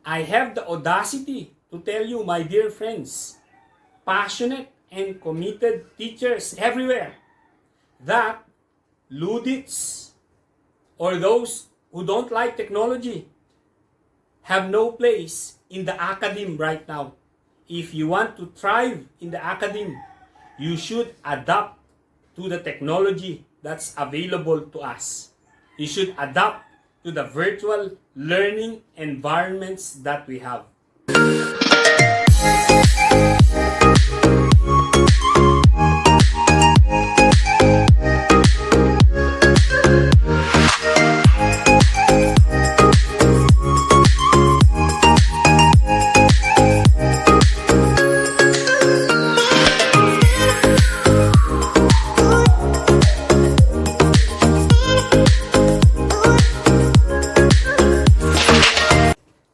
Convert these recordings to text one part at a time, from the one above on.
I have the audacity to tell you, my dear friends, passionate and committed teachers everywhere, that Luddites or those who don't like technology have no place in the academe right now. If you want to thrive in the academe, you should adapt to the technology that's available to us. You should adapt to the virtual learning environments that we have.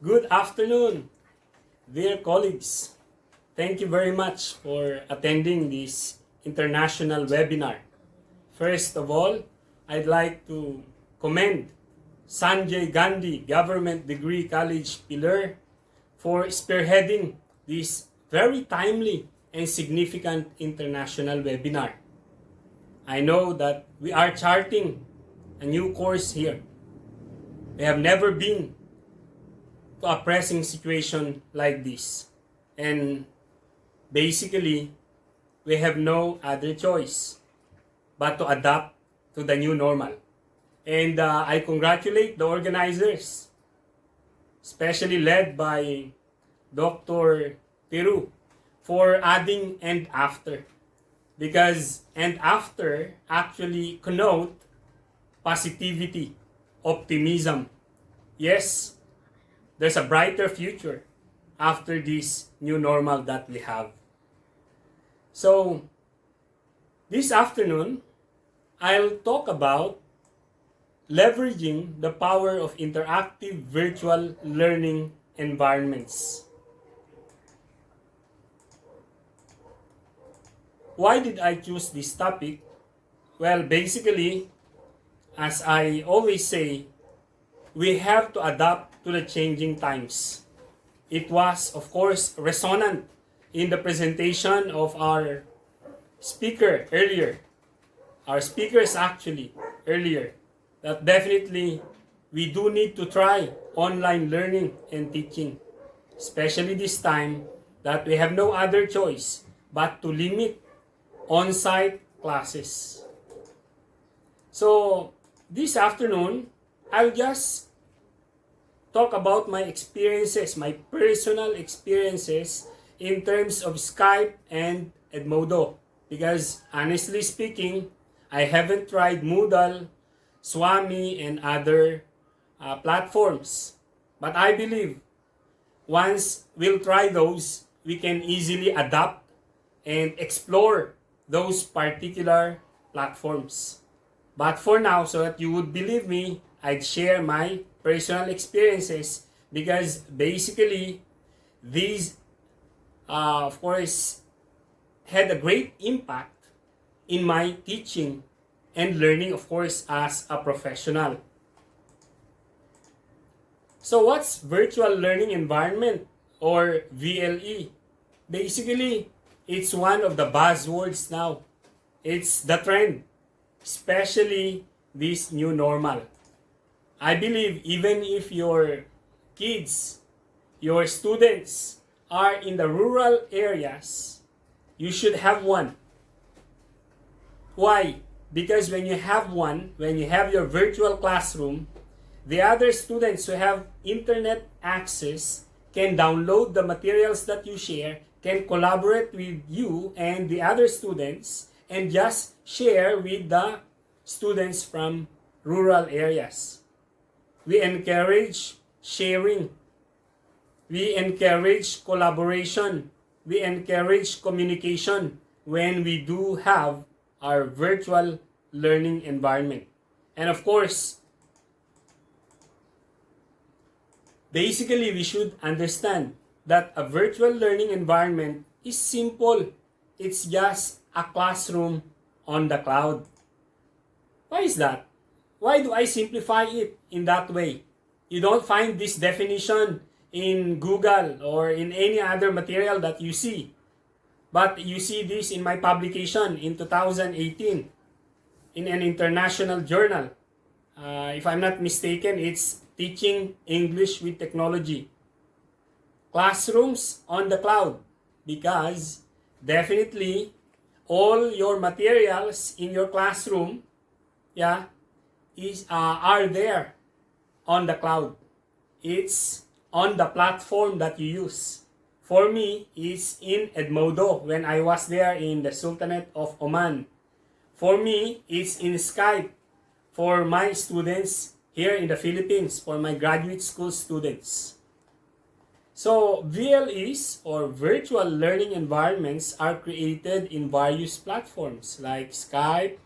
Good afternoon, dear colleagues. Thank you very much for attending this international webinar. First of all, I'd like to commend Sanjay Gandhi Government Degree College Pilar for spearheading this very timely and significant international webinar. I know that we are charting a new course here. We have never been to a pressing situation like this. And basically, we have no other choice but to adapt to the new normal. And I congratulate the organizers, especially led by Dr. Tiru, for adding "and after." Because "and after" actually connote positivity, optimism. Yes, there's a brighter future after this new normal that we have. So, this afternoon, I'll talk about leveraging the power of interactive virtual learning environments. Why did I choose this topic? Well, basically, as I always say, we have to adapt to the changing times. It was, of course, resonant in the presentation of our speaker earlier. Our speakers actually earlier. That definitely we do need to try online learning and teaching. Especially this time that we have no other choice but to limit on-site classes. So, this afternoon, I'll just talk about my experiences, my personal experiences in terms of Skype and Edmodo. Because honestly speaking, I haven't tried Moodle, Swami, and other platforms. But I believe once we'll try those, we can easily adapt and explore those particular platforms. But for now, so that you would believe me, I'd share my personal experiences because basically these, of course, had a great impact in my teaching and learning, of course, as a professional. So what's virtual learning environment or VLE? Basically, it's one of the buzzwords now. It's the trend, especially this new normal. I believe even if your kids, your students are in the rural areas, you should have one. Why? Because when you have one, when you have your virtual classroom, the other students who have internet access can download the materials that you share, can collaborate with you and the other students, and just share with the students from rural areas. We encourage sharing. We encourage collaboration. We encourage communication when we do have our virtual learning environment. And of course, basically we should understand that a virtual learning environment is simple. It's just a classroom on the cloud. Why is that? Why do I simplify it in that way? You don't find this definition in Google or in any other material that you see. But you see this in my publication in 2018 in an international journal. If I'm not mistaken, it's Teaching English with Technology. Classrooms on the cloud, because definitely all your materials in your classroom, are there on the cloud. It's on the platform that you use. For me, it's in Edmodo when I was there in the Sultanate of Oman. For me, it's in Skype for my students here in the Philippines, for my graduate school students. So, VLEs or virtual learning environments are created in various platforms like Skype,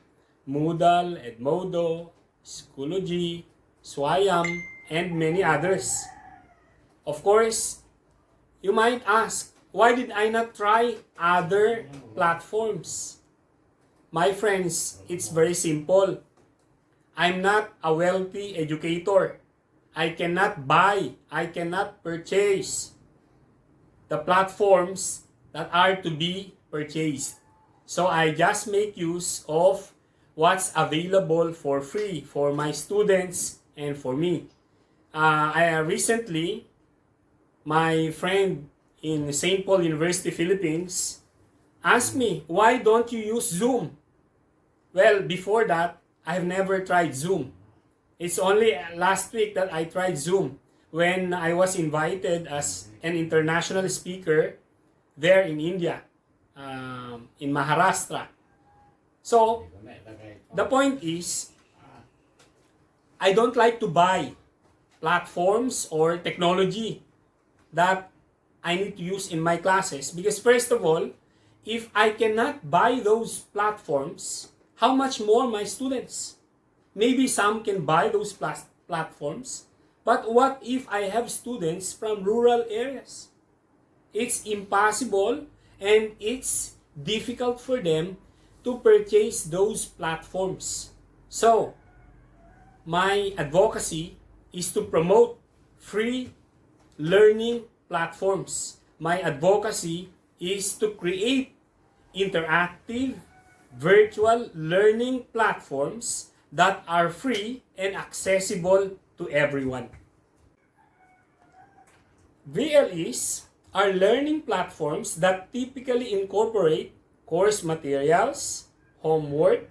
Moodle, Edmodo, Schoology, Swayam, and many others. Of course, you might ask, why did I not try other platforms? My friends, it's very simple. I'm not a wealthy educator. I cannot purchase the platforms that are to be purchased. So I just make use of what's available for free for my students and for me. Recently, my friend in St. Paul University, Philippines, asked me, why don't you use Zoom? Well, before that, I've never tried Zoom. It's only last week that I tried Zoom when I was invited as an international speaker there in India, in Maharashtra. So, the point is, I don't like to buy platforms or technology that I need to use in my classes. Because first of all, if I cannot buy those platforms, how much more my students? Maybe some can buy those platforms, but what if I have students from rural areas? It's impossible and it's difficult for them to purchase those platforms. So, my advocacy is to promote free learning platforms. My advocacy is to create interactive virtual learning platforms that are free and accessible to everyone. VLEs are learning platforms that typically incorporate course materials, homework,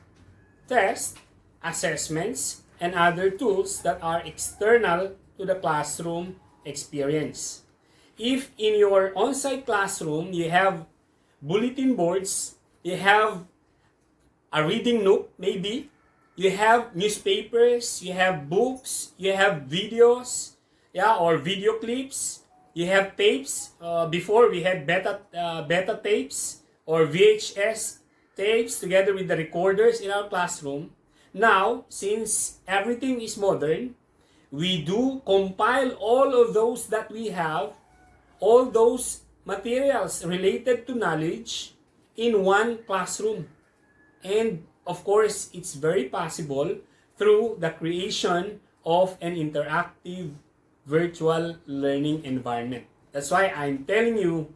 tests, assessments, and other tools that are external to the classroom experience. If in your on-site classroom you have bulletin boards, you have a reading nook maybe, you have newspapers, you have books, you have videos, or video clips, you have tapes. Before we had beta tapes or VHS tapes together with the recorders in our classroom. Now, since everything is modern, we do compile all of those that we have, all those materials related to knowledge in one classroom. And of course, it's very possible through the creation of an interactive virtual learning environment. That's why I'm telling you,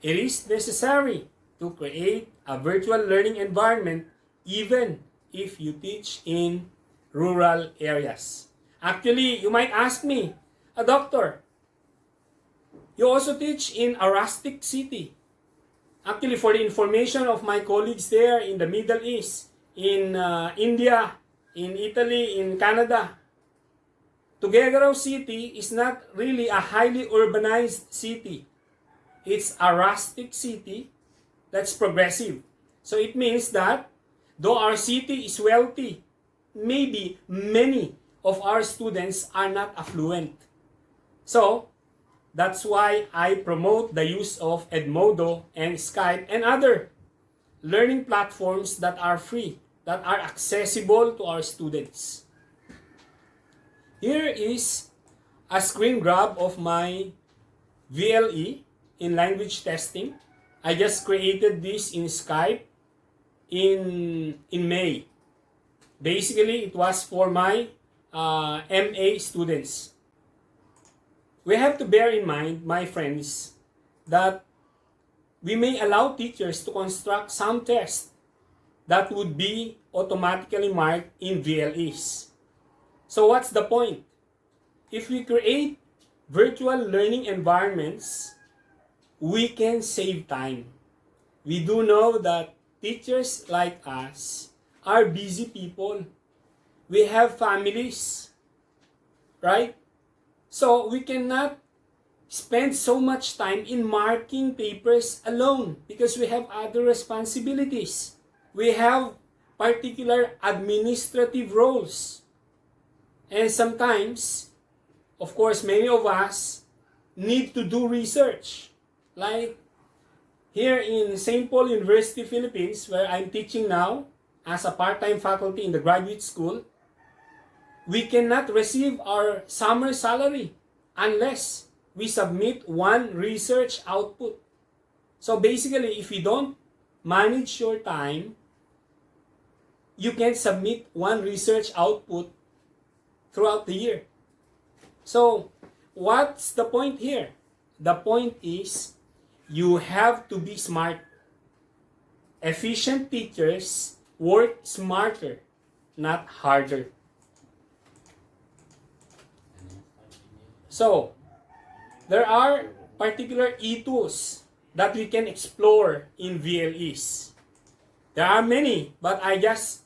it is necessary to create a virtual learning environment even if you teach in rural areas. Actually, you might ask me, a doctor, you also teach in a rustic city. Actually, for the information of my colleagues there in the Middle East, in India, in Italy, in Canada, Tuguegarao City is not really a highly urbanized city. It's a rustic city that's progressive. So it means that though our city is wealthy, maybe many of our students are not affluent. So, that's why I promote the use of Edmodo and Skype and other learning platforms that are free, that are accessible to our students. Here is a screen grab of my VLE in language testing. I just created this in Skype in May. Basically, it was for my MA students. we have to bear in mind, my friends, that we may allow teachers to construct some tests that would be automatically marked in VLEs. So what's the point? If we create virtual learning environments, we can save time. We do know that teachers like us are busy people. We have families, right? So we cannot spend so much time in marking papers alone because we have other responsibilities. We have particular administrative roles. And sometimes, of course, many of us need to do research. Like here in St. Paul University, Philippines, where I'm teaching now as a part-time faculty in the graduate school, we cannot receive our summer salary unless we submit one research output. So basically, if you don't manage your time, you can submit one research output throughout the year. So, what's the point here? The point is, you have to be smart. Efficient teachers work smarter, not harder. So, there are particular e-tools that we can explore in VLEs. There are many, but I just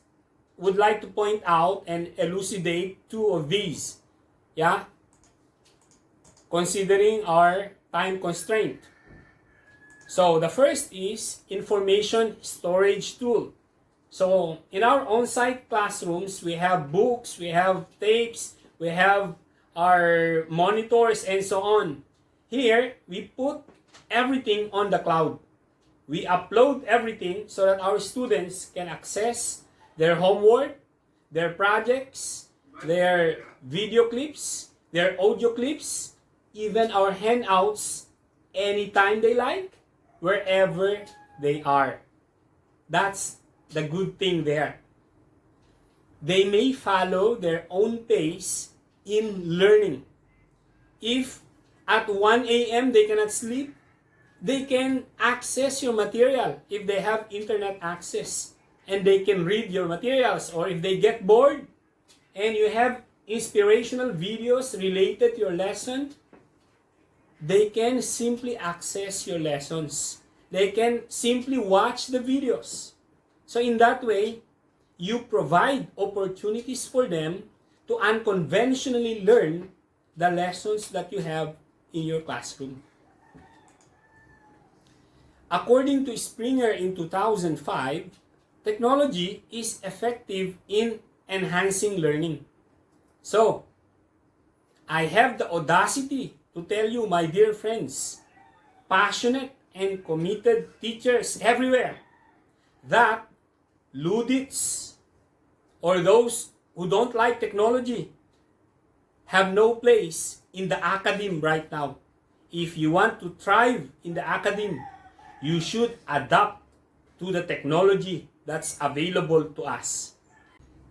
would like to point out and elucidate two of these. Yeah? Considering our time constraint. So, the first is information storage tool. So, in our on-site classrooms, we have books, we have tapes, we have our monitors, and so on. Here, we put everything on the cloud. We upload everything so that our students can access their homework, their projects, their video clips, their audio clips, even our handouts, anytime they like, wherever they are. That's the good thing there. They may follow their own pace in learning. If at 1 a.m. they cannot sleep, they can access your material if they have internet access. And they can read your materials. Or if they get bored and you have inspirational videos related to your lesson, they can simply access your lessons. They can simply watch the videos. So in that way, you provide opportunities for them to unconventionally learn the lessons that you have in your classroom. According to Springer in 2005, technology is effective in enhancing learning. So, I have the audacity to tell you, my dear friends, passionate and committed teachers everywhere, that luddites or those who don't like technology have no place in the academe right now. If you want to thrive in the academe, you should adapt to the technology that's available to us.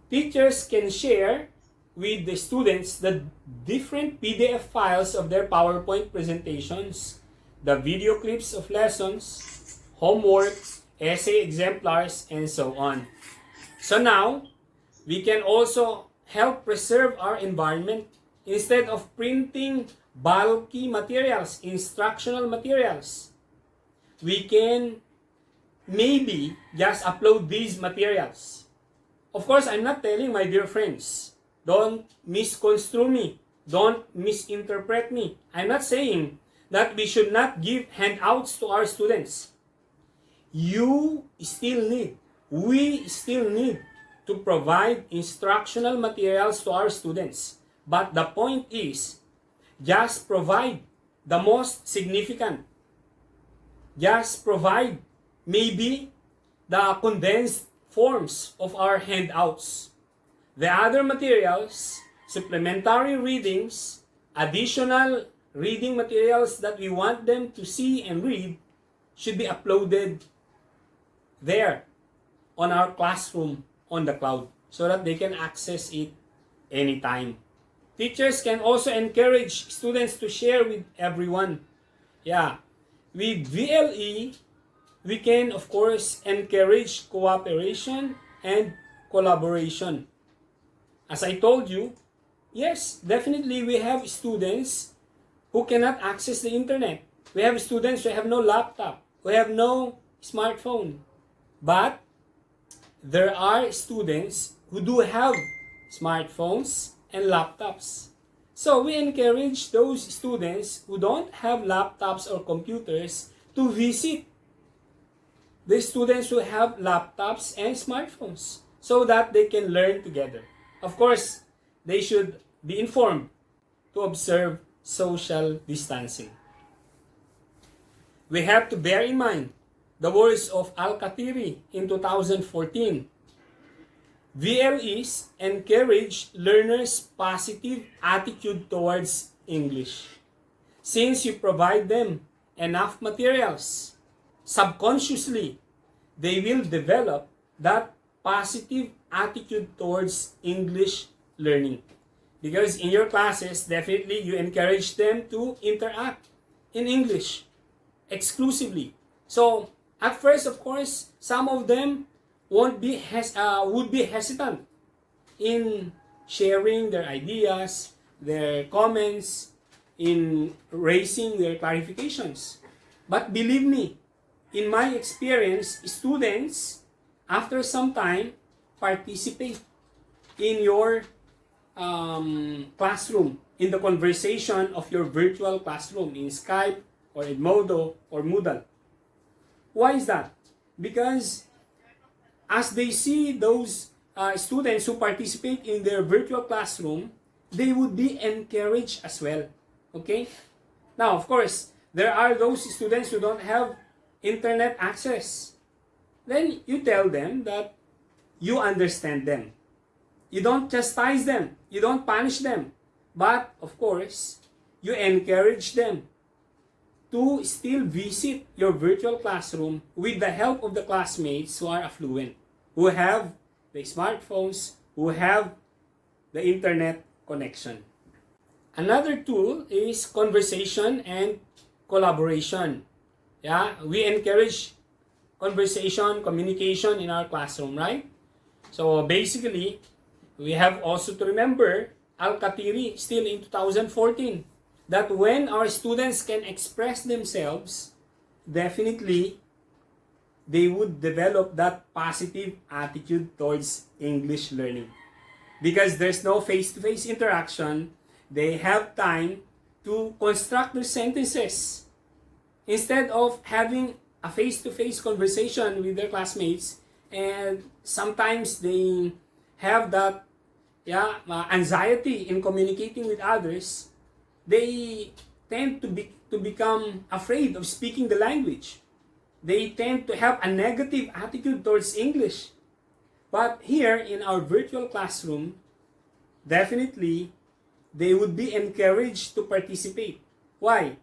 Teachers can share with the students the different PDF files of their PowerPoint presentations, the video clips of lessons, homework, essay exemplars, and so on. So now, we can also help preserve our environment. Instead of printing bulky materials, instructional materials, we can maybe just upload these materials. Of course, I'm not telling, my dear friends, don't misconstrue me, don't misinterpret me. I'm not saying that we should not give handouts to our students. We still need to provide instructional materials to our students. But the point is, just provide the most significant. Just provide maybe the condensed forms of our handouts. The other materials, supplementary readings, additional reading materials that we want them to see and read, should be uploaded there on our classroom on the cloud so that they can access it anytime. Teachers can also encourage students to share with everyone. Yeah. With VLE, we can, of course, encourage cooperation and collaboration. As I told you, yes, definitely we have students who cannot access the internet. We have students who have no laptop, who have no smartphone. But there are students who do have smartphones and laptops. So we encourage those students who don't have laptops or computers to visit the students who have laptops and smartphones so that they can learn together. Of course, they should be informed to observe social distancing. We have to bear in mind the words of Al-Khatiri in 2014. VLEs encourage learners' positive attitude towards English. Since you provide them enough materials, subconsciously, they will develop that positive attitude towards English learning. Because in your classes, definitely you encourage them to interact in English exclusively. So, at first, of course, some of them would be hesitant in sharing their ideas, their comments, in raising their clarifications. But believe me, in my experience, students, after some time, participate in your classroom, in the conversation of your virtual classroom, in Skype, or Edmodo, or Moodle. Why is that? Because as they see those students who participate in their virtual classroom, they would be encouraged as well. Okay? Now, of course, there are those students who don't have internet access. Then you tell them that you understand them. You don't chastise them. You don't punish them. But, of course, you encourage them to still visit your virtual classroom with the help of the classmates who are affluent, who have the smartphones, who have the internet connection. Another tool is conversation and collaboration. Yeah, we encourage conversation, communication in our classroom, right? So basically, we have also to remember Al-Khatiri still in 2014 that when our students can express themselves, definitely they would develop that positive attitude towards English learning. Because there's no face-to-face interaction, they have time to construct their sentences. Instead of having a face-to-face conversation with their classmates, and sometimes they have that anxiety in communicating with others, they tend to become afraid of speaking the language. They tend to have a negative attitude towards English. But here in our virtual classroom, definitely they would be encouraged to participate. Why?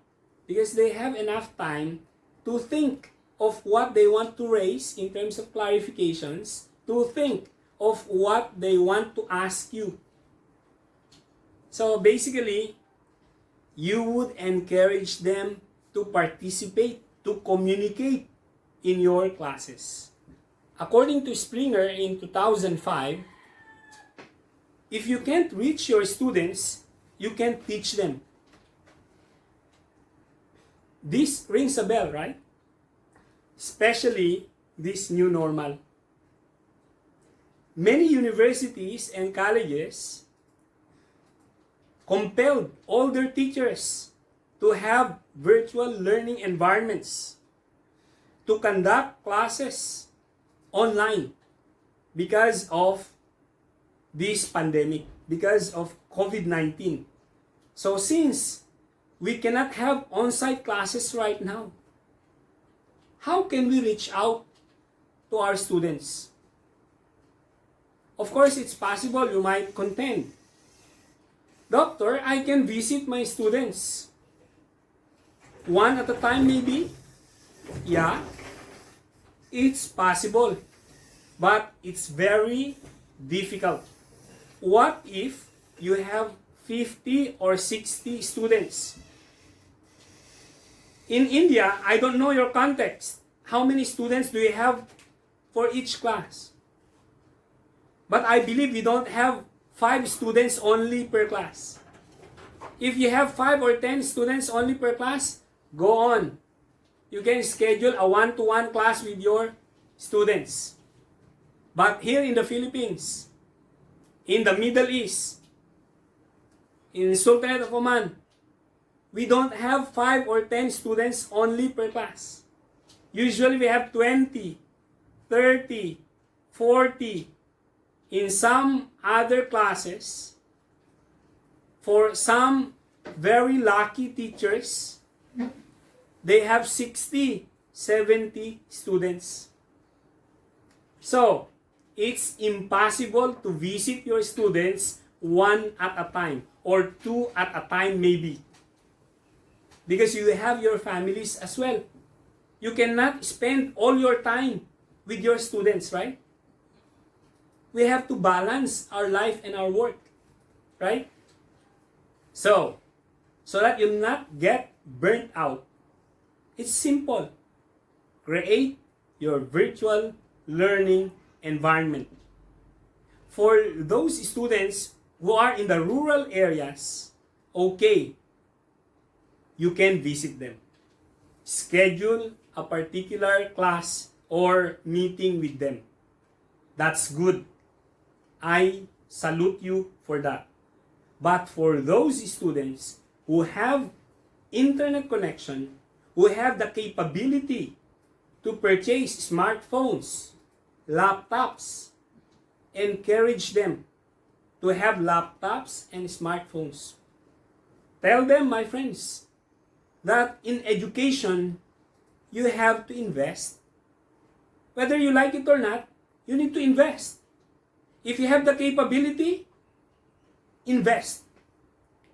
Because they have enough time to think of what they want to raise in terms of clarifications, to think of what they want to ask you. So basically, you would encourage them to participate, to communicate in your classes. According to Springer in 2005, if you can't reach your students, you can teach them. This rings a bell, right? Especially this new normal. Many universities and colleges compelled all their teachers to have virtual learning environments, to conduct classes online because of this pandemic, because of COVID-19. So since we cannot have on-site classes right now, how can we reach out to our students? Of course, it's possible you might contend, Doctor, I can visit my students one at a time maybe? Yeah, it's possible, but it's very difficult. What if you have 50 or 60 students. In India, I don't know your context. How many students do you have for each class? But I believe we don't have 5 students only per class. If you have 5 or 10 students only per class, go on. You can schedule a one-to-one class with your students. But here in the Philippines, in the Middle East, in Sultanate of Oman, we don't have 5 or 10 students only per class. Usually we have 20, 30, 40. In some other classes, for some very lucky teachers, they have 60, 70 students. So, it's impossible to visit your students one at a time or 2 at a time maybe. Because you have your families as well. You cannot spend all your time with your students, right? We have to balance our life and our work, right? So that you'll not get burnt out, it's simple. Create your virtual learning environment. For those students who are in the rural areas, okay, you can visit them. Schedule a particular class or meeting with them. That's good. I salute you for that. But for those students who have internet connection, who have the capability to purchase smartphones, laptops, encourage them to have laptops and smartphones. Tell them, my friends, that in education, you have to invest. Whether you like it or not, you need to invest. If you have the capability, invest.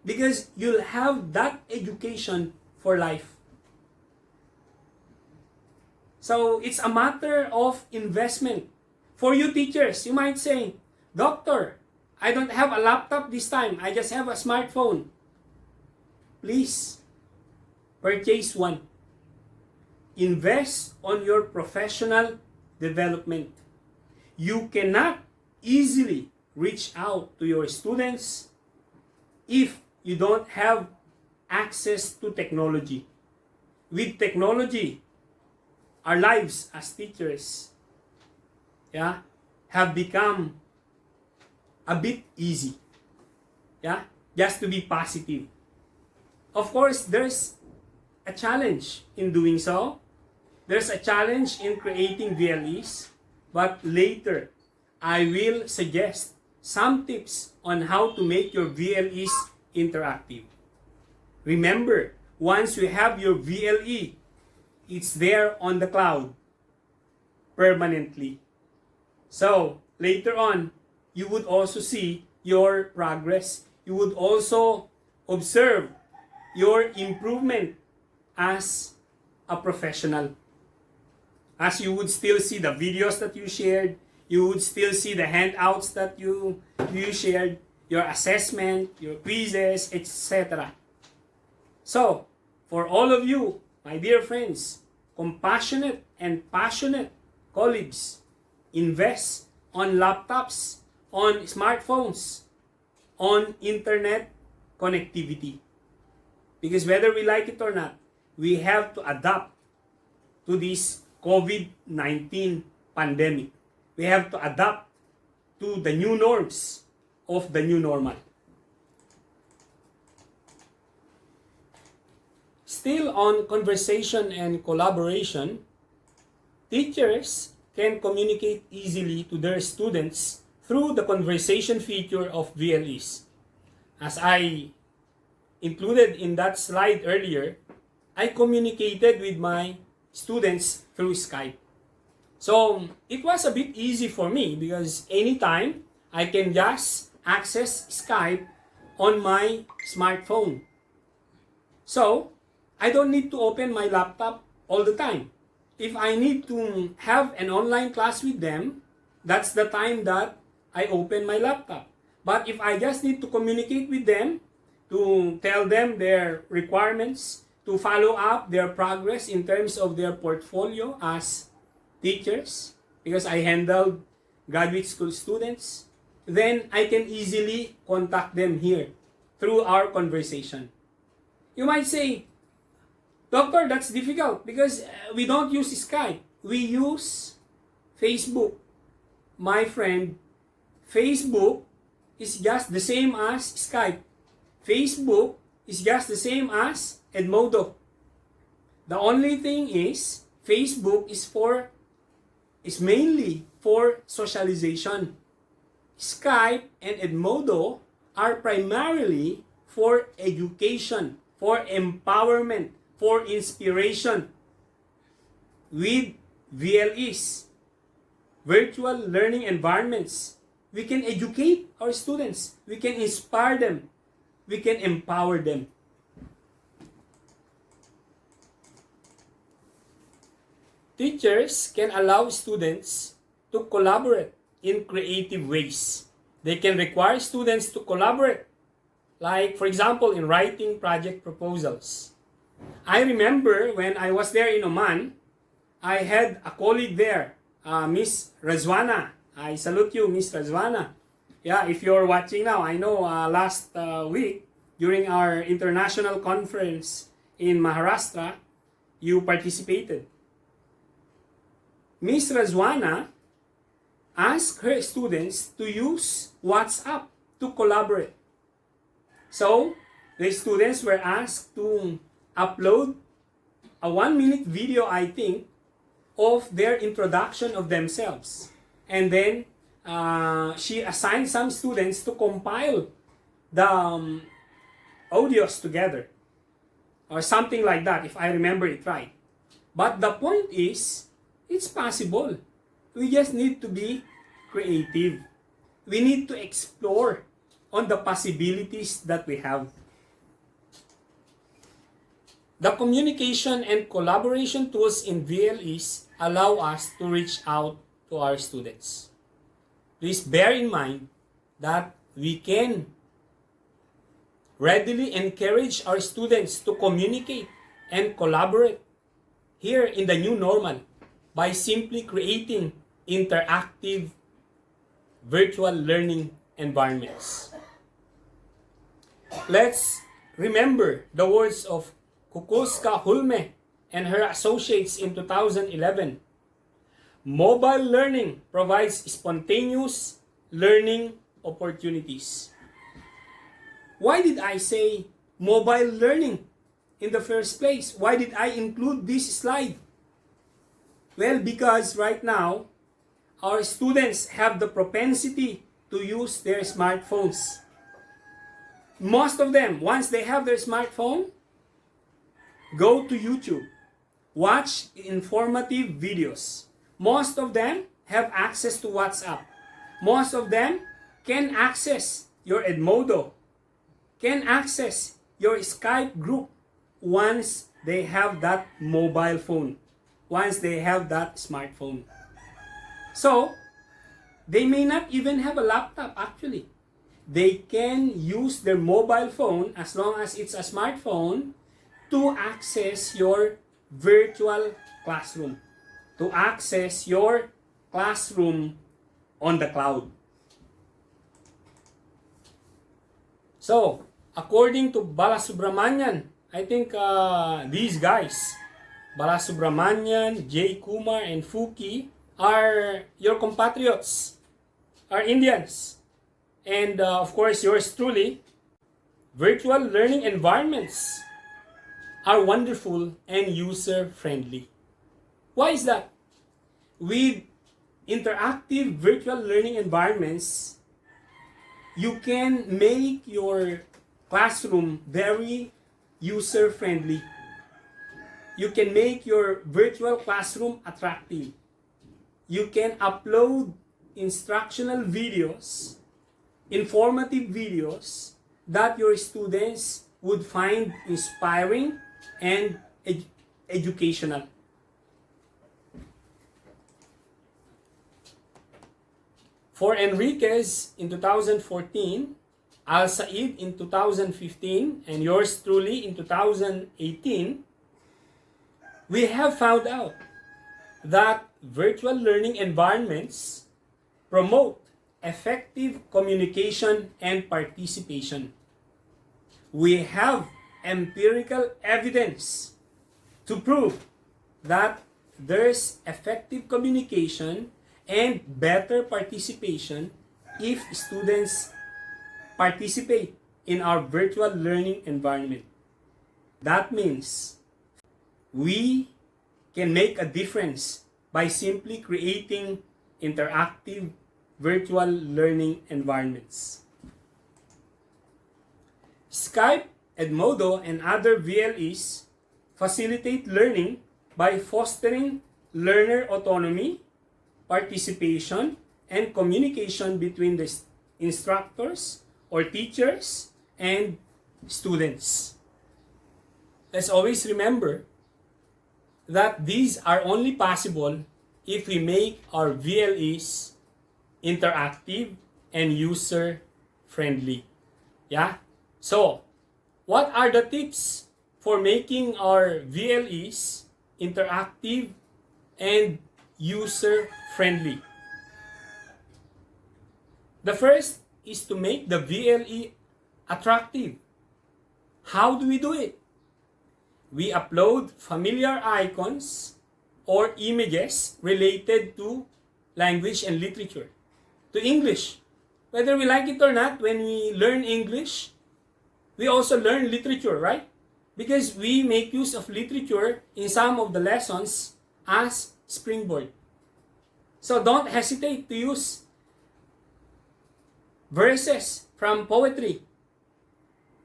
Because you'll have that education for life. So it's a matter of investment. For you teachers, you might say, Doctor, I don't have a laptop this time. I just have a smartphone. Please, purchase one. Invest on your professional development. You cannot easily reach out to your students if you don't have access to technology. With technology, our lives as teachers have become a bit easy. Just to be positive. Of course, there's a challenge in doing so. There's a challenge in creating VLEs, but later I will suggest some tips on how to make your VLEs interactive. Remember, once you have your VLE, it's there on the cloud permanently. So, later on, you would also see your progress. You would also observe your improvement as a professional. As you would still see the videos that you shared, you would still see the handouts that you shared, your assessment, your quizzes, etc. So, for all of you, my dear friends, compassionate and passionate colleagues, invest on laptops, on smartphones, on internet connectivity. Because whether we like it or not, we have to adapt to this COVID-19 pandemic. We have to adapt to the new norms of the new normal. Still on conversation and collaboration, teachers can communicate easily to their students through the conversation feature of VLEs. As I included in that slide earlier, I communicated with my students through Skype. So it was a bit easy for me because anytime I can just access Skype on my smartphone. So I don't need to open my laptop all the time. If I need to have an online class with them, that's the time that I open my laptop. But if I just need to communicate with them, to tell them their requirements, to follow up their progress in terms of their portfolio as teachers, because I handled graduate school students, then I can easily contact them here through our conversation. You might say, Doctor, that's difficult because we don't use Skype. We use Facebook. My friend, Facebook is just the same as Skype. Facebook is just the same as Edmodo. The only thing is, Facebook is mainly for socialization. Skype and Edmodo are primarily for education, for empowerment, for inspiration. With VLEs, virtual learning environments, we can educate our students, we can inspire them, we can empower them. Teachers can allow students to collaborate in creative ways. They can require students to collaborate, like for example in writing project proposals. I remember when I was there in Oman, I had a colleague there, Miss Razwana. I salute you, Miss Razwana. Yeah, if you're watching now, I know last week during our international conference in Maharashtra, you participated. Miss Razwana asked her students to use WhatsApp to collaborate. So, the students were asked to upload a 1-minute video, I think, of their introduction of themselves. And then, she assigned some students to compile the audios together. Or something like that, if I remember it right. But the point is, it's possible. We just need to be creative. We need to explore on the possibilities that we have. The communication and collaboration tools in VLEs allow us to reach out to our students. Please bear in mind that we can readily encourage our students to communicate and collaborate here in the new normal by simply creating interactive virtual learning environments. Let's remember the words of Kukulska Hulme and her associates in 2011. Mobile learning provides spontaneous learning opportunities. Why did I say mobile learning in the first place? Why did I include this slide? Well, because right now, our students have the propensity to use their smartphones. Most of them, once they have their smartphone, go to YouTube, watch informative videos. Most of them have access to WhatsApp. Most of them can access your Edmodo, can access your Skype group once they have that mobile phone, once they have that smartphone. So, they may not even have a laptop actually. They can use their mobile phone, as long as it's a smartphone, to access your virtual classroom, to access your classroom on the cloud. So, according to Balasubramanian, I think these guys, Balasubramanian, Jay Kumar, and Fuki, are your compatriots, are Indians. And of course, yours truly, virtual learning environments are wonderful and user-friendly. Why is that? With interactive virtual learning environments, you can make your classroom very user-friendly. You can make your virtual classroom attractive. You can upload instructional videos, informative videos that your students would find inspiring and educational. For Enriquez in 2014, Al Said in 2015, and yours truly in 2018, we have found out that virtual learning environments promote effective communication and participation. We have empirical evidence to prove that there's effective communication and better participation if students participate in our virtual learning environment. That means we can make a difference by simply creating interactive virtual learning environments. Skype, Edmodo, and other VLEs facilitate learning by fostering learner autonomy, participation, and communication between the instructors or teachers and students. Let's always remember that these are only possible if we make our VLEs interactive and user-friendly. Yeah? So, what are the tips for making our VLEs interactive and user-friendly? The first is to make the VLE attractive. How do we do it? We upload familiar icons or images related to language and literature, to English. Whether we like it or not, when we learn English, we also learn literature, right? Because we make use of literature in some of the lessons as springboard. So don't hesitate to use verses from poetry,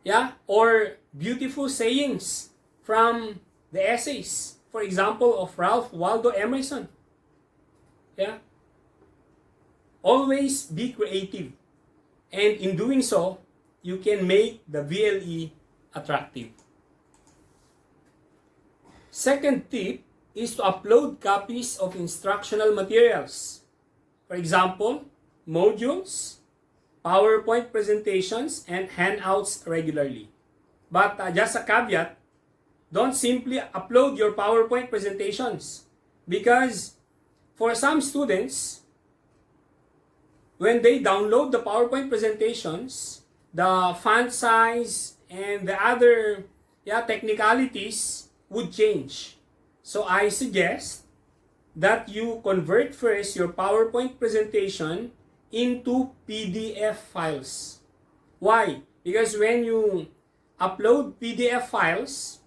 yeah, or beautiful sayings from the essays, for example, of Ralph Waldo Emerson. Yeah. Always be creative. And in doing so, you can make the VLE attractive. Second tip is to upload copies of instructional materials. For example, modules, PowerPoint presentations, and handouts regularly. But just a caveat, don't simply upload your PowerPoint presentations, because for some students, when they download the PowerPoint presentations, the font size and the other technicalities would change. So I suggest that you convert first your PowerPoint presentation into PDF files. Why? Because when you upload PDF files,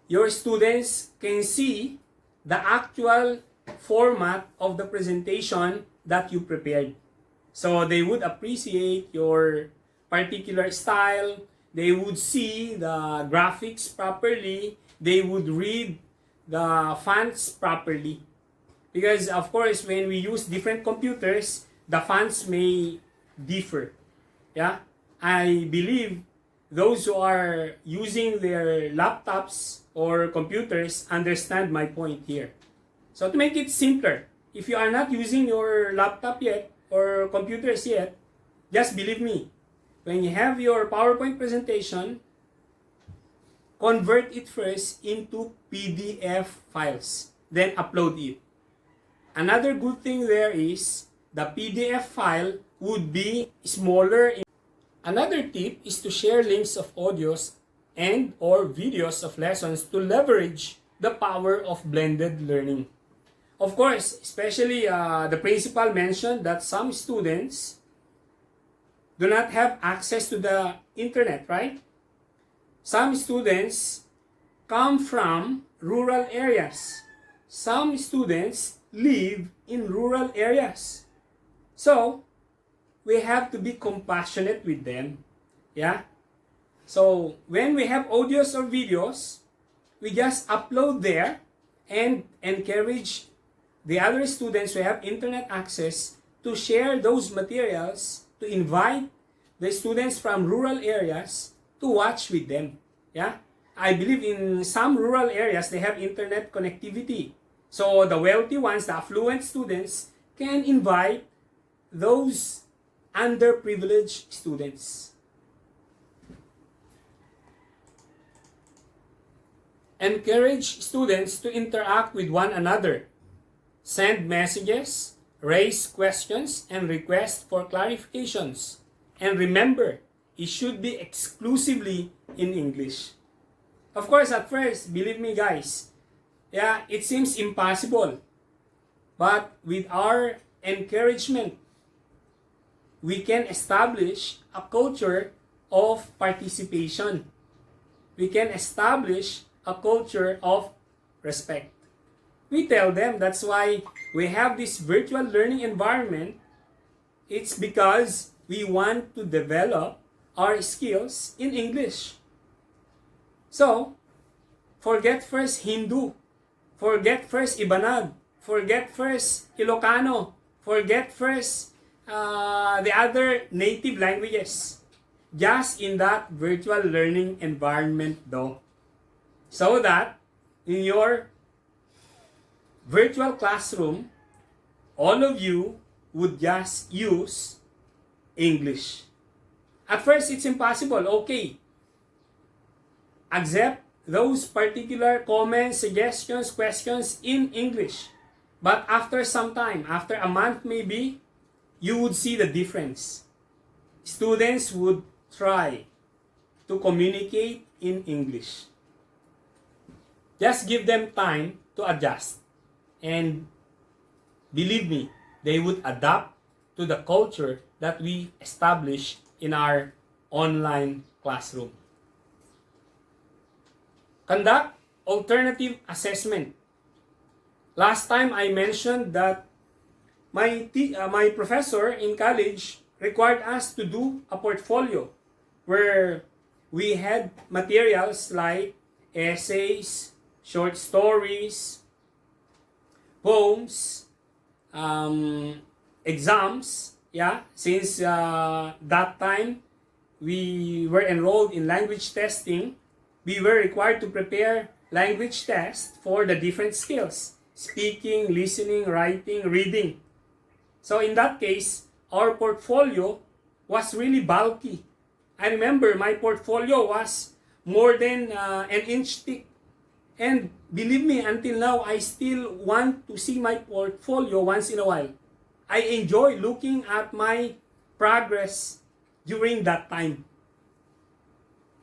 your students can see the actual format of the presentation that you prepared. So they would appreciate your particular style, they would see the graphics properly, they would read the fonts properly. Because of course, when we use different computers, the fonts may differ. Yeah? I believe those who are using their laptops or computers understand my point here. So to make it simpler, if you are not using your laptop yet or computers yet, just believe me, when you have your PowerPoint presentation, convert it first into PDF files, then upload it. Another good thing there is the PDF file would be smaller. Another tip is to share links of audios and or videos of lessons to leverage the power of blended learning. Of course, especially the principal mentioned that some students do not have access to the internet, right? Some students come from rural areas. Some students live in rural areas. So, we have to be compassionate with them. Yeah? So, when we have audios or videos, we just upload there and encourage the other students who have internet access to share those materials, to invite the students from rural areas to watch with them. Yeah? I believe in some rural areas, they have internet connectivity. So, the wealthy ones, the affluent students, can invite those underprivileged students. Encourage students to interact with one another. Send messages, raise questions, and request for clarifications. And remember, it should be exclusively in English. Of course, at first, believe me guys, it seems impossible. But with our encouragement, we can establish a culture of participation. We can establish a culture of respect. We tell them that's why we have this virtual learning environment. It's because we want to develop our skills in English. So, forget first Hindu, forget first Ibanag, forget first Ilocano, forget first the other native languages. Just in that virtual learning environment though. So that in your virtual classroom, all of you would just use English. At first, it's impossible. Okay. Accept those particular comments, suggestions, questions in English. But after some time, after a month maybe, you would see the difference. Students would try to communicate in English. Just give them time to adjust. And believe me, they would adapt to the culture that we establish in our online classroom. Conduct alternative assessment. Last time I mentioned that my professor in college required us to do a portfolio where we had materials like essays, short stories, poems, exams. Since that time we were enrolled in language testing, we were required to prepare language tests for the different skills: speaking, listening, writing, reading. So in that case, our portfolio was really bulky. I remember my portfolio was more than an inch thick. And believe me, until now, I still want to see my portfolio once in a while. I enjoy looking at my progress during that time.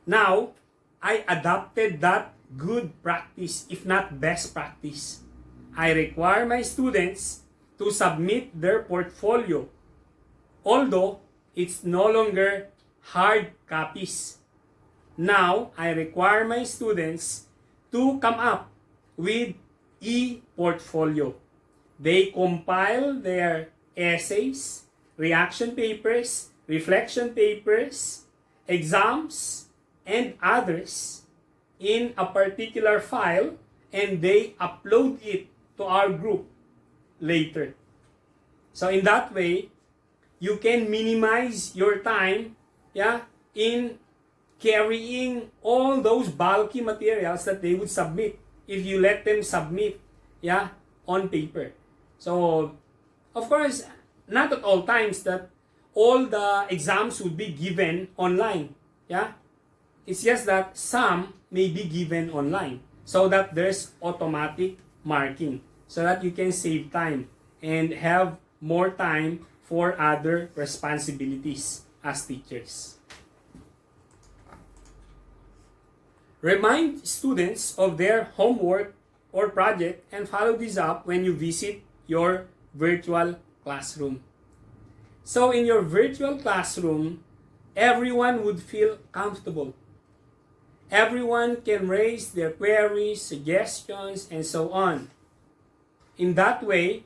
Now, I adopted that good practice, if not best practice. I require my students to submit their portfolio, although it's no longer hard copies. Now, I require my students to come up with e-portfolio. They compile their essays, reaction papers, reflection papers, exams, and others in a particular file, and they upload it to our group later. So in that way, you can minimize your time in carrying all those bulky materials that they would submit if you let them submit on paper. So of course, not at all times that all the exams would be given online. It's just that some may be given online so that there's automatic marking so that you can save time and have more time for other responsibilities as teachers. Remind students of their homework or project and follow this up when you visit your virtual classroom. So in your virtual classroom, everyone would feel comfortable. Everyone can raise their queries, suggestions, and so on. In that way,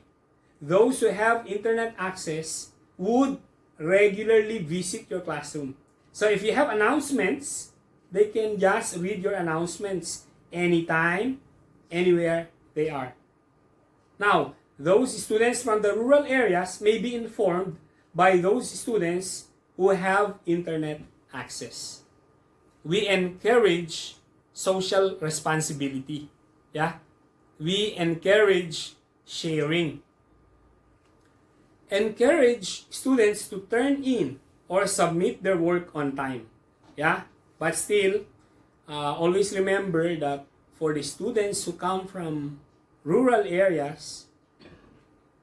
those who have internet access would regularly visit your classroom. So if you have announcements, they can just read your announcements anytime, anywhere they are. Now, those students from the rural areas may be informed by those students who have internet access. We encourage social responsibility. We encourage sharing. encourage students to turn in or submit their work on time. Yeah, but still, always remember that for the students who come from rural areas,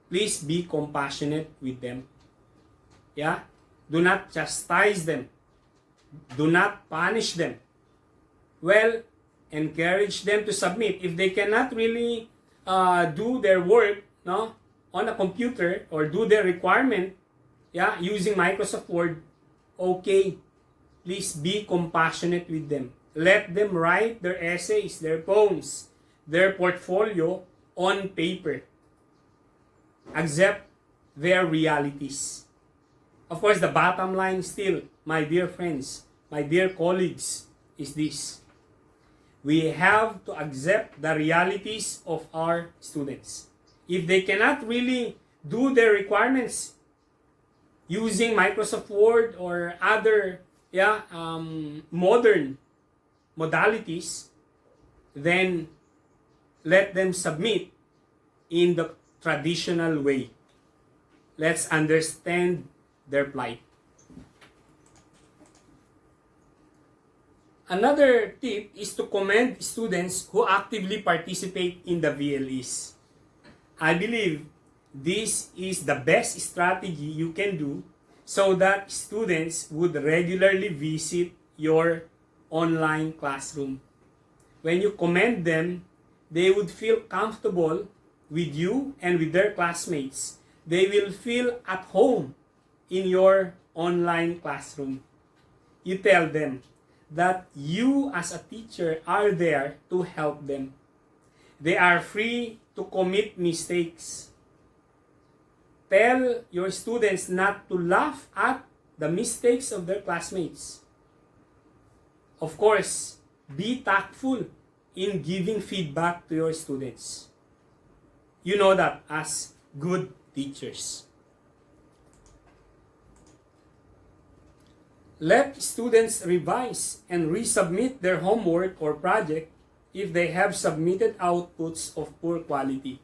please be compassionate with them. Yeah, do not chastise them. Do not punish them. Well, encourage them to submit. If they cannot really do their work, no, on a computer or do their requirement, yeah, using Microsoft Word, okay, please be compassionate with them. Let them write their essays, their poems, their portfolio on paper. Accept their realities. Of course, the bottom line still, my dear friends, my dear colleagues, is this. We have to accept the realities of our students. If they cannot really do their requirements using Microsoft Word or other modern modalities, then let them submit in the traditional way. Let's understand their plight. Another tip is to commend students who actively participate in the VLEs. I believe this is the best strategy you can do so that students would regularly visit your online classroom. When you commend them, they would feel comfortable with you and with their classmates. They will feel at home in your online classroom. You tell them that you as a teacher are there to help them. They are free to commit mistakes. Tell your students not to laugh at the mistakes of their classmates. Of course, be tactful in giving feedback to your students. You know that as good teachers. Let students revise and resubmit their homework or project if they have submitted outputs of poor quality.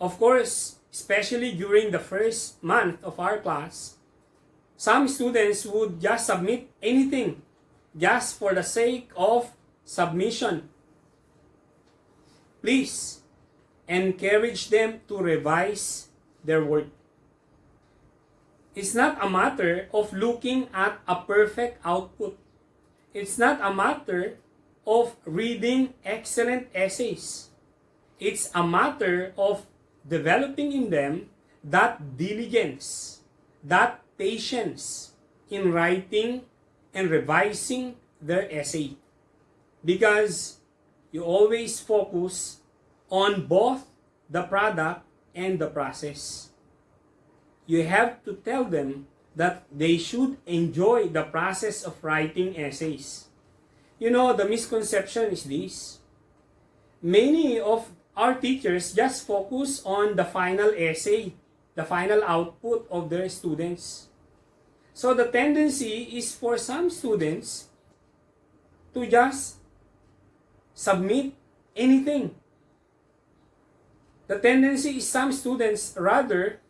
Of course, especially during the first month of our class, some students would just submit anything just for the sake of submission. Please encourage them to revise their work. It's not a matter of looking at a perfect output. It's not a matter of reading excellent essays. It's a matter of developing in them that diligence, that patience in writing and revising their essay. Because you always focus on both the product and the process. You have to tell them that they should enjoy the process of writing essays. You know, the misconception is this. Many of our teachers just focus on the final essay, the final output of their students. So the tendency is for some students to just submit anything. The tendency is some students rather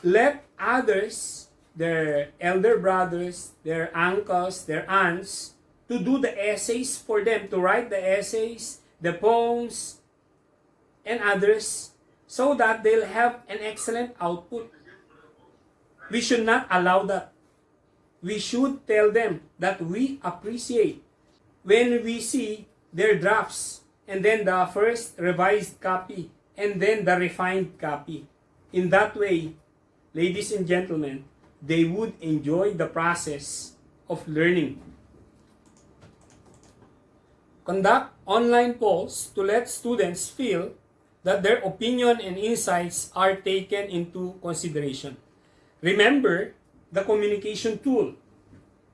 let others, their elder brothers, their uncles, their aunts, to do the essays for them, to write the essays, the poems, and others, so that they'll have an excellent output. We should not allow that. We should tell them that we appreciate when we see their drafts, and then the first revised copy, and then the refined copy. In that way, ladies and gentlemen, they would enjoy the process of learning. Conduct online polls to let students feel that their opinion and insights are taken into consideration. Remember the communication tool.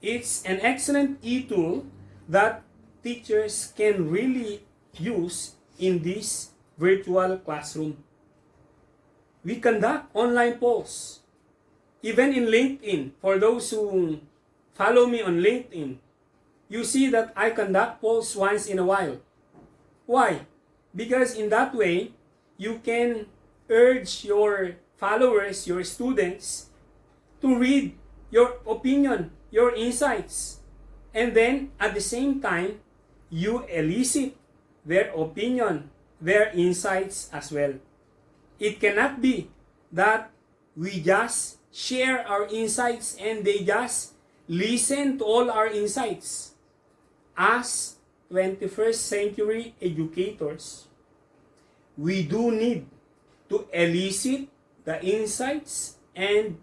It's an excellent e-tool that teachers can really use in this virtual classroom. We conduct online polls. Even in LinkedIn, for those who follow me on LinkedIn, you see that I conduct polls once in a while. Why? Because in that way, you can urge your followers, your students, to read your opinion, your insights. And then, at the same time, you elicit their opinion, their insights as well. It cannot be that we just share our insights and they just listen to all our insights. As 21st century educators, we do need to elicit the insights and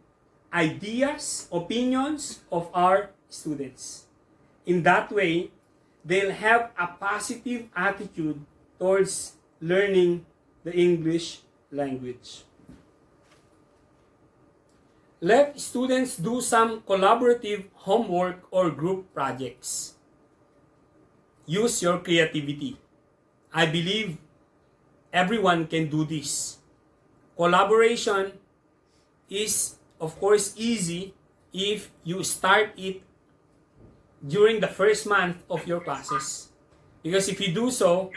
ideas, opinions of our students. In that way, they'll have a positive attitude towards learning the English language. Let students do some collaborative homework or group projects. Use your creativity. I believe everyone can do this. Collaboration is, of course, easy if you start it during the first month of your classes. Because if you do so,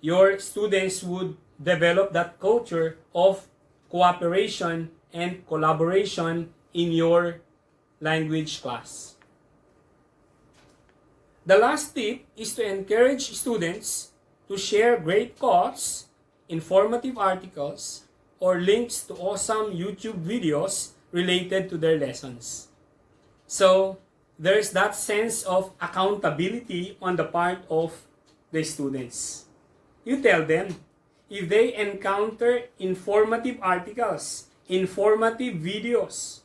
your students would develop that culture of cooperation and collaboration in your language class. The last tip is to encourage students to share great quotes, informative articles, or links to awesome YouTube videos related to their lessons. So, there's that sense of accountability on the part of the students. You tell them, if they encounter informative articles, informative videos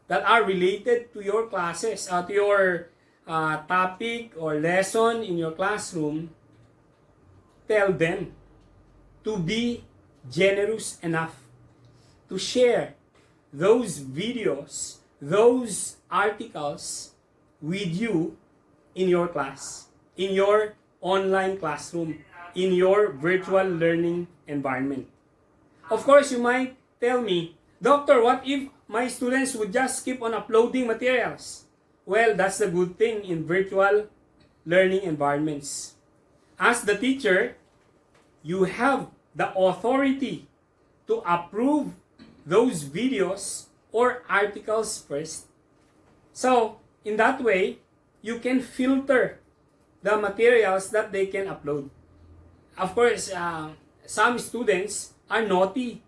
that are related to your classes, to your topic or lesson in your classroom, tell them to be generous enough to share those videos, those articles with you in your class, in your online classroom, in your virtual learning environment. Of course, you might tell me, Doctor, what if my students would just keep on uploading materials? Well, that's the good thing in virtual learning environments. As the teacher, you have the authority to approve those videos or articles first. So, in that way, you can filter the materials that they can upload. Of course, some students are naughty.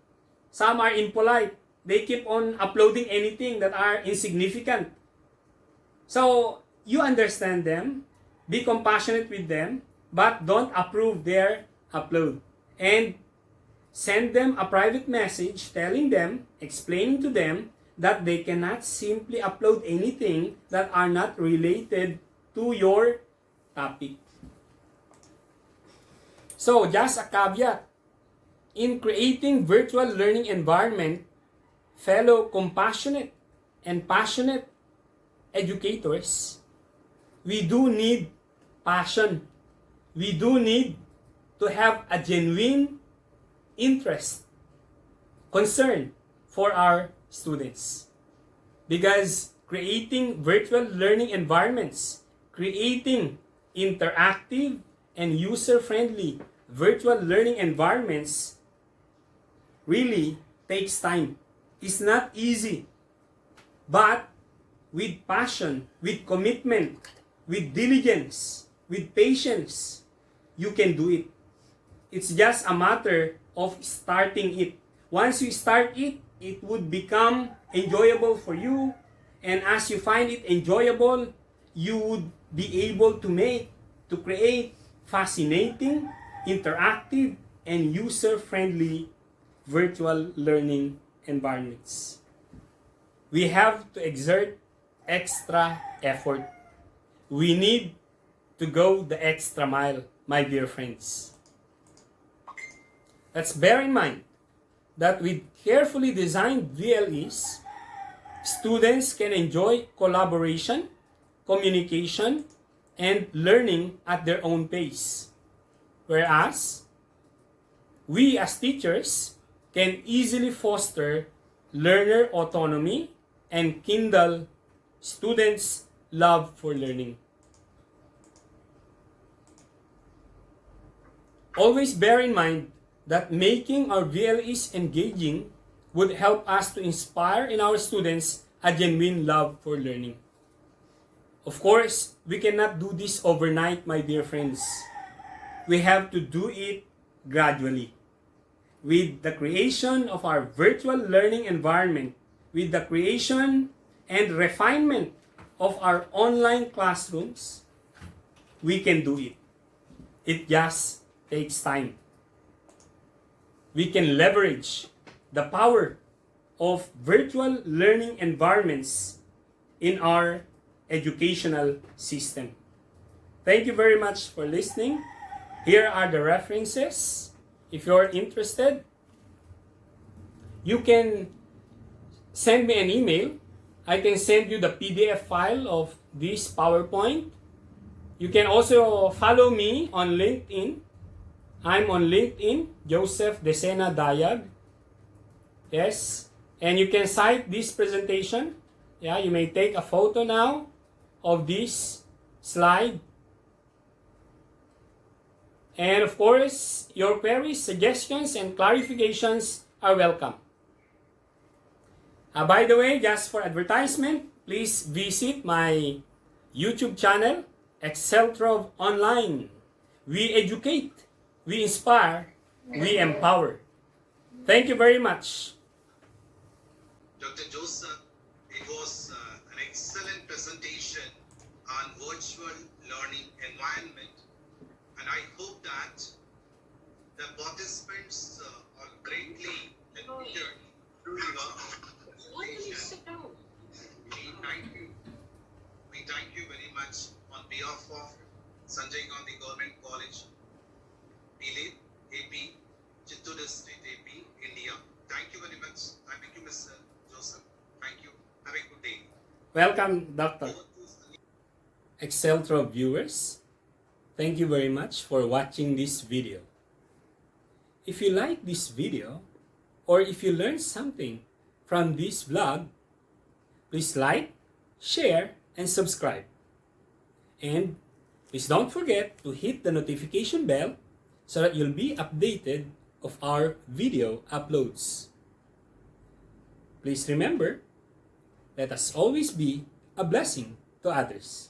Some are impolite. They keep on uploading anything that are insignificant. So, you understand them, be compassionate with them, but don't approve their upload. And send them a private message telling them, explaining to them that they cannot simply upload anything that are not related to your topic. So, just a caveat. In creating virtual learning environment, fellow compassionate and passionate educators, we do need passion. We do need to have a genuine interest, concern for our students. Because creating virtual learning environments, creating interactive and user-friendly virtual learning environments really takes time. It's not easy. But with passion, with commitment, with diligence, with patience, you can do it. It's just a matter of starting it. Once you start it, it would become enjoyable for you. And as you find it enjoyable, you would be able to create fascinating, interactive, and user-friendly virtual learning environments. We have to exert extra effort. We need to go the extra mile, my dear friends. Let's bear in mind that with carefully designed VLEs, students can enjoy collaboration, communication, and learning at their own pace. Whereas, we as teachers can easily foster learner autonomy and kindle students' love for learning. Always bear in mind that making our VLEs engaging would help us to inspire in our students a genuine love for learning. Of course, we cannot do this overnight, my dear friends. We have to do it gradually. With the creation of our virtual learning environment, with the creation and refinement of our online classrooms, we can do it. It just takes time. We can leverage the power of virtual learning environments in our educational system. Thank you very much for listening. Here are the references. If you're interested, you can send me an email. I can send you the PDF file of this PowerPoint. You can also follow me on LinkedIn. I'm on LinkedIn, Joseph Decena Dayag. Yes, and you can cite this presentation. Yeah, you may take a photo now of this slide. And of course, your queries, suggestions, and clarifications are welcome. By the way, just for advertisement, please visit my YouTube channel, Exceltrove Online. We educate, we inspire, we empower. Thank you very much. Dr. Joseph, it was an excellent presentation on virtual learning environment, and I hope that the participants are greatly encouraged through your presentation. We thank you very much on behalf of Sanjay Gandhi Government College, Pile, AP, Chittoor District, AP, India. Thank you very much. Thank you, Mr. Joseph. Thank you. Have a good day. Welcome, Dr. Exceltrove viewers. Thank you very much for watching this video. If you like this video, or if you learned something from this vlog, please like, share, and subscribe. And please don't forget to hit the notification bell so that you'll be updated of our video uploads. Please remember, let us always be a blessing to others.